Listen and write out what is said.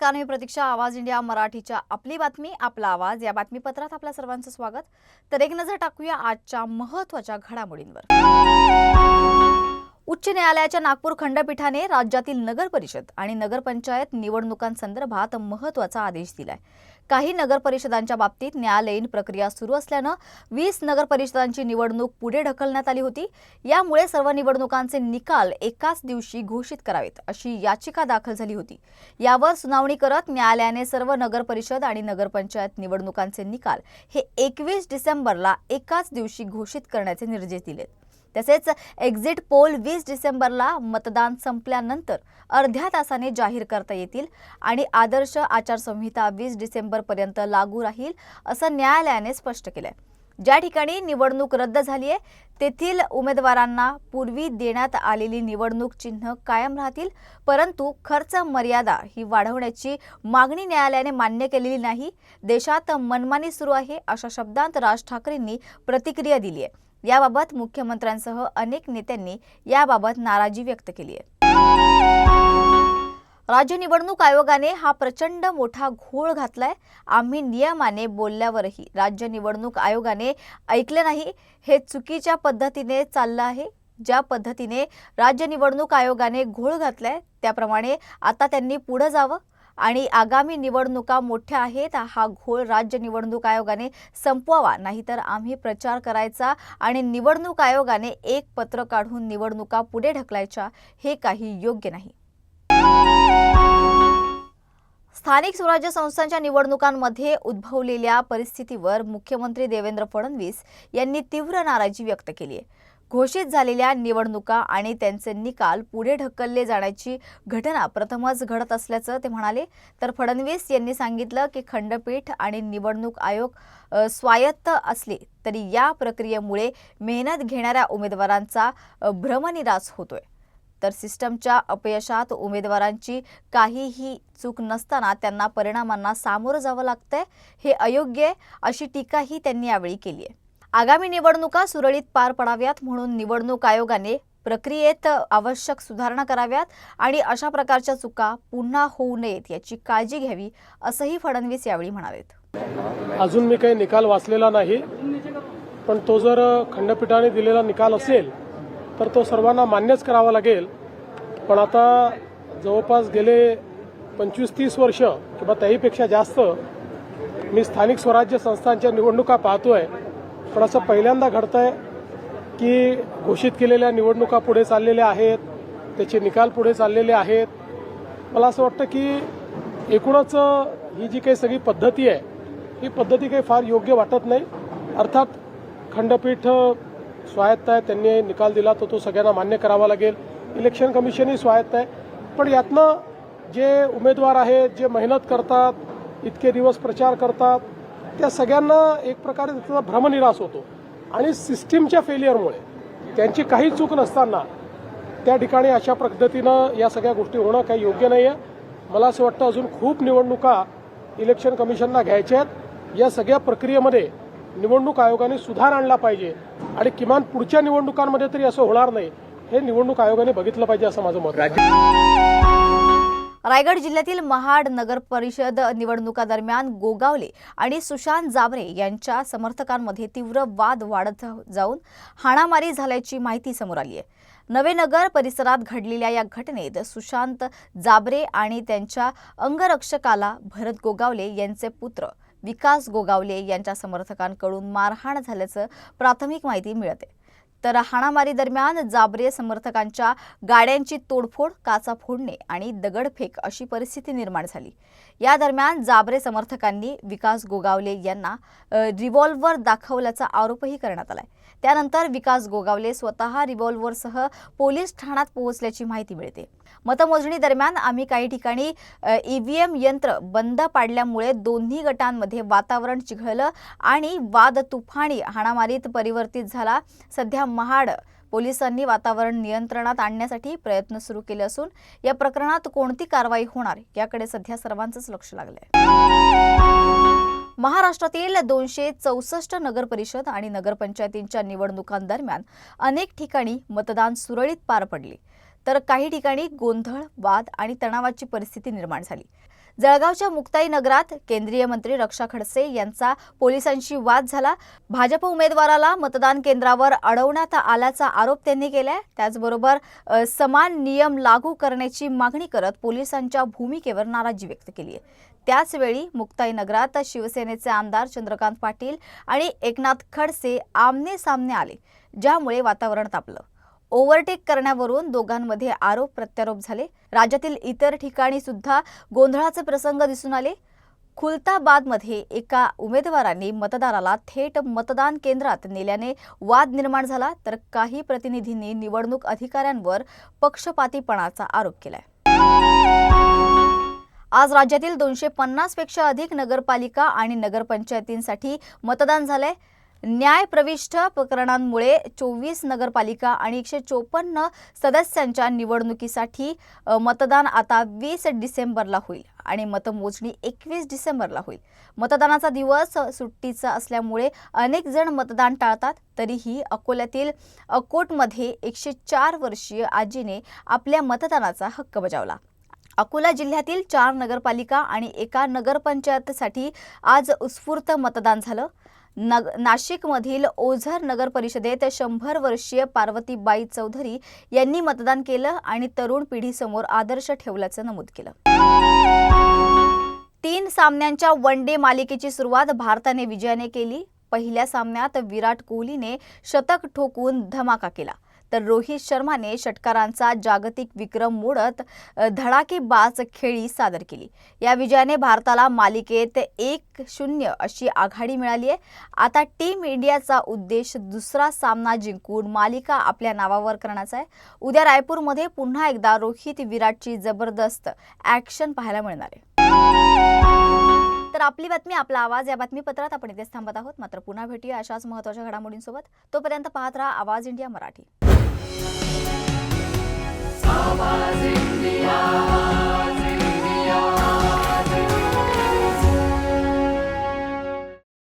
नमस्कार, मी प्रतीक्षा. आवाज इंडिया मराठीच्या आपली बातमी आपला आवाज या बातमीपत्रात आपल्या सर्वांचं स्वागत. तर एक नजर टाकूया आजच्या महत्त्वाच्या घडामोडींवर. उच्च न्यायालयाच्या नागपूर खंडपीठाने राज्यातील नगर परिषद आणि नगरपंचायत निवडणुकांसंदर्भात महत्त्वाचा आदेश दिलाय. काही नगर परिषदांच्या बाबतीत न्यायालयीन प्रक्रिया सुरू असल्याने 20 नगर परिषदांची निवडणूक पुढे ढकलण्यात आली होती. यामुळे सर्व निवडणुकांचे निकाल एकाच दिवशी घोषित करावेत अशी याचिका दाखल झाली होती. यावर सुनावणी करत न्यायालयाने सर्व नगर परिषद आणि नगरपंचायत निवडणुकांचे निकाल हे 21 डिसेंबरला एकाच दिवशी घोषित करण्याचे निर्देश दिलेत. तसेच एक्झिट पोल 20 डिसेंबरला मतदान संपल्यानंतर अर्ध्या तासाने जाहीर करता येतील आणि आदर्श आचारसंहिता 20 डिसेंबरपर्यंत लागू राहील असं न्यायालयाने स्पष्ट केलंय. ज्या ठिकाणी निवडणूक रद्द झाली आहे तेथील उमेदवारांना पूर्वी देण्यात आलेली निवडणूक चिन्ह कायम राहतील, परंतु खर्च मर्यादा ही वाढवण्याची मागणी न्यायालयाने मान्य केलेली नाही. देशात मनमानी सुरू आहे अशा शब्दांत राज ठाकरेंनी प्रतिक्रिया दिली आहे. याबाबत मुख्यमंत्र्यांसह अनेक नेत्यांनी याबाबत नाराजी व्यक्त केली आहे. राज्य निवडणूक आयोगाने हा प्रचंड मोठा घोळ घातलाय. आम्ही नियमाने बोलल्यावरही राज्य निवडणूक आयोगाने ऐकले नाही. हे चुकीच्या पद्धतीने चाललं आहे. ज्या पद्धतीने राज्य निवडणूक आयोगाने घोळ घातलाय त्याप्रमाणे आता त्यांनी पुढे जावं आणि आगामी निवडणुका मोठ्या आहेत. हा घोळ राज्य निवडणूक आयोगाने संपवावा, नाहीतर आम्ही प्रचार करायचा आणि निवडणूक आयोगाने एक पत्र काढून निवडणुका पुढे ढकलायच्या, हे काही योग्य नाही. स्थानिक स्वराज्य संस्थांच्या निवडणुकांमध्ये उद्भवलेल्या परिस्थितीवर मुख्यमंत्री देवेंद्र फडणवीस यांनी तीव्र नाराजी व्यक्त केली आहे. घोषित झालेल्या निवडणुका आणि त्यांचे निकाल पुढे ढकलले जाण्याची घटना प्रथमच घडत असल्याचं ते म्हणाले. तर फडणवीस यांनी सांगितलं की खंडपीठ आणि निवडणूक आयोग स्वायत्त असले तरी या प्रक्रियेमुळे मेहनत घेणाऱ्या उमेदवारांचा भ्रमनिरास होतोय. तर सिस्टमच्या अपयशात उमेदवारांची काहीही चूक नसताना त्यांना परिणामांना सामोरं जावं लागतंय, हे अयोग्य आहे अशी टीकाही त्यांनी यावेळी केली आहे. आगामी निवडणुका सुरळीत पार पडाव्यात म्हणून निवडणूक आयोगाने प्रक्रियेत आवश्यक सुधारणा कराव्यात आणि अशा प्रकारच्या चुका पुन्हा होऊ नयेत याची काळजी घ्यावी असंही फडणवीस यावेळी म्हणालेत. अजून मी काही निकाल वाचलेला नाही, पण तो जर खंडपीठाने दिलेला निकाल असेल तर तो सर्वांना मान्यच करावा लागेल. पण आता जवळपास गेले 25-30 वर्ष किंवा त्याहीपेक्षा जास्त मी स्थानिक स्वराज्य संस्थांच्या निवडणुका पाहतोय. पण असं पहिल्यांदा घडतंय की घोषित केलेल्या निवडणुका पुढे चाललेल्या आहेत, त्याचे निकाल पुढे चाललेले आहेत. मला असं वाटतं की एकूणच ही जी काही सगळी पद्धती आहे ही पद्धती काही फार योग्य वाटत नाही. अर्थात खंडपीठ स्वायत्त आहे, त्यांनी निकाल दिला तर तो सगळ्यांना मान्य करावा लागेल. इलेक्शन कमिशनही स्वायत्त आहे. पण यातनं जे उमेदवार आहेत, जे मेहनत करतात, इतके दिवस प्रचार करतात, त्या सगळ्यांना एक प्रकारे त्याचा भ्रमनिरास होतो आणि सिस्टीमच्या फेलियरमुळे त्यांची काही चूक नसताना त्या ठिकाणी अशा पद्धतीनं या सगळ्या गोष्टी होणं काही योग्य नाही आहे. मला असं वाटतं अजून खूप निवडणुका इलेक्शन कमिशनला घ्यायच्या आहेत. या सगळ्या प्रक्रियेमध्ये निवडणूक आयोगाने सुधार आणला पाहिजे आणि किमान पुढच्या निवडणुकांमध्ये तरी असं होणार नाही हे निवडणूक आयोगाने बघितलं पाहिजे असं माझं मत आहे. रायगड जिल्ह्यातील महाड नगर परिषद निवडणुकादरम्यान गोगावले आणि सुशांत जाबरे यांच्या समर्थकांमध्ये तीव्र वाद वाढत जाऊन हाणामारी झाल्याची माहिती समोर आली आहे. नवे नगर परिसरात घडलेल्या या घटनेत सुशांत जाबरे आणि त्यांच्या अंगरक्षकाला भरत गोगावले यांचे पुत्र विकास गोगावले यांच्या समर्थकांकडून मारहाण झाल्याचं प्राथमिक माहिती मिळते. तर हाणामारी दरम्यान जाबरे समर्थकांच्या गाड्यांची तोडफोड, काचा फोडणे आणि दगडफेक अशी परिस्थिती निर्माण झाली. या दरम्यान जाबरे समर्थकांनी विकास गोगावले यांना रिव्हॉल्व्हर दाखवल्याचा आरोपही करण्यात आलाय. त्यानंतर विकास गोगावले स्वतः रिव्हॉल्व्हरसह पोलीस ठाण्यात पोहोचल्याची माहिती मिळते. मतमोजणी दरम्यान आम्ही काही ठिकाणी ईव्हीएम यंत्र बंद पाडल्यामुळे दोन्ही गटांमध्ये वातावरण चिघळलं आणि वाद तुफानी हाणामारीत परिवर्तित झाला. सध्या महाड पोलिसांनी वातावरण नियंत्रणात आणण्यासाठी प्रयत्न सुरू केले असून या प्रकरणात कोणती कारवाई होणार याकडे सध्या सर्वांचंच लक्ष लागलंय. महाराष्ट्रातील 264 नगर परिषद आणि नगरपंचायतींच्या निवडणुकांदरम्यान अनेक ठिकाणी मतदान सुरळीत पार पडले, तर काही ठिकाणी गोंधळ, वाद आणि तणावाची परिस्थिती निर्माण झाली. जळगावच्या मुक्ताई नगरात केंद्रीय मंत्री रक्षा खडसे यांचा पोलिसांशी वाद झाला. भाजप उमेदवाराला मतदान केंद्रावर अडवण्यात आल्याचा आरोप त्यांनी केलाय. त्याचबरोबर समान नियम लागू करण्याची मागणी करत पोलिसांच्या भूमिकेवर नाराजी व्यक्त केली आहे. त्याचवेळी मुक्ताई नगरात शिवसेनेचे आमदार चंद्रकांत पाटील आणि एकनाथ खडसे आमने सामने आले, ज्यामुळे वातावरण तापलं. ओव्हरटेक करण्यावरून दोघांमध्ये आरोप प्रत्यारोप झाले. राज्यातील इतर ठिकाणी सुद्धा गोंधळाचे प्रसंग दिसून आले. खुलताबादमध्ये एका उमेदवारांनी मतदाराला थेट मतदान केंद्रात नेल्याने वाद निर्माण झाला, तर काही प्रतिनिधींनी निवडणूक अधिकाऱ्यांवर पक्षपातीपणाचा आरोप केलाय. आज राज्यातील 250 पेक्षा अधिक नगरपालिका आणि नगरपंचायतींसाठी मतदान झालंय. न्याय प्रविष्ट प्रकरणांमुळे 24 नगरपालिका आणि 154 सदस्यांच्या निवडणुकीसाठी मतदान आता 20 डिसेंबरला होईल आणि मतमोजणी 21 डिसेंबरला होईल. मतदानाचा दिवस सुट्टीचा असल्यामुळे अनेक जण मतदान टाळतात. तरीही अकोल्यातील अकोटमध्ये 104 वर्षीय आजीने आपल्या मतदानाचा हक्क बजावला. अकोला जिल्ह्यातील 4 नगरपालिका आणि एका नगरपंचायतीसाठी आज उत्स्फूर्त मतदान झालं. नाशिकमधील ओझर नगर परिषदेत 100 वर्षीय पार्वतीबाई चौधरी यांनी मतदान केलं आणि तरुण पिढीसमोर आदर्श ठेवल्याचं नमूद केलं. 3 सामन्यांच्या वन डे मालिकेची सुरुवात भारताने विजयाने केली. पहिल्या सामन्यात विराट कोहलीने शतक ठोकून धमाका केला, तर रोहित शर्माने षटकारांचा जागतिक विक्रम मोडत धडाकेबाज खेळी सादर केली. या विजयाने भारताला मालिकेत 1-0 अशी आघाडी मिळाली आहे. आता टीम इंडियाचा उद्देश दुसरा सामना जिंकून मालिका आपल्या नावावर करण्याचा आहे. उद्या रायपूरमध्ये पुन्हा एकदा रोहित विराटची जबरदस्त ॲक्शन पाहायला मिळणार आहे. तर आपली बातमी आपला आवाज या बातमीपत्रात आपण इथेच थांबत आहोत. मात्र पुन्हा भेटूया अशाच महत्त्वाच्या घडामोडींसोबत. तोपर्यंत पाहत राहा आवाज इंडिया मराठी.